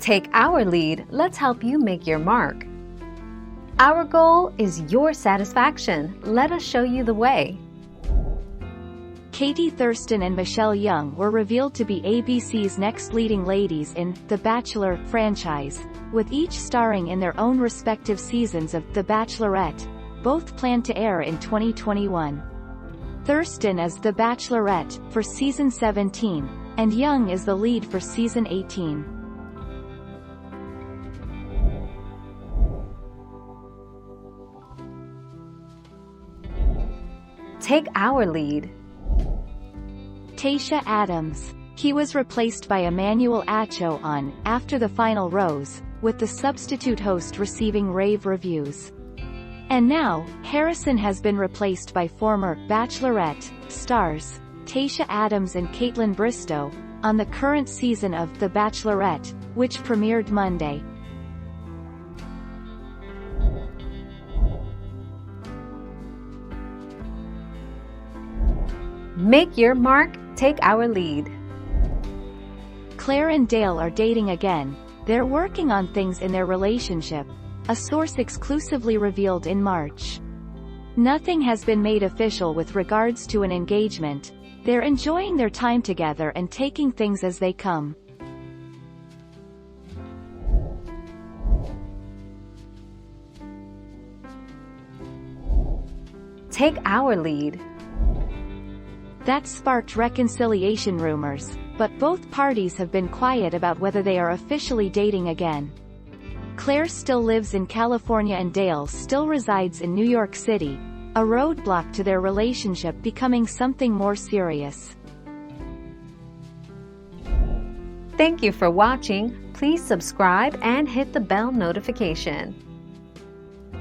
Take our lead, let's help you make your mark. Our goal is your satisfaction. Let us show you the way. Katie Thurston and Michelle Young were revealed to be ABC's next leading ladies in The Bachelor franchise, with each starring in their own respective seasons of The Bachelorette, both planned to air in 2021. Thurston is The Bachelorette for season 17, and Young is the lead for season 18. Take our lead. Tayshia Adams. He was replaced by Emmanuel Acho on After the Final Rose, with the substitute host receiving rave reviews. And now, Harrison has been replaced by former Bachelorette stars Tayshia Adams and Kaitlyn Bristowe on the current season of The Bachelorette, which premiered Monday. Make your mark, take our lead. Clare and Dale are dating again. They're working on things in their relationship, a source exclusively revealed in March. Nothing has been made official with regards to an engagement. They're enjoying their time together and taking things as they come. Take our lead. That sparked reconciliation rumors, but both parties have been quiet about whether they are officially dating again. Clare still lives in California and Dale still resides in New York City, a roadblock to their relationship becoming something more serious. Thank you for watching. Please subscribe and hit the bell notification.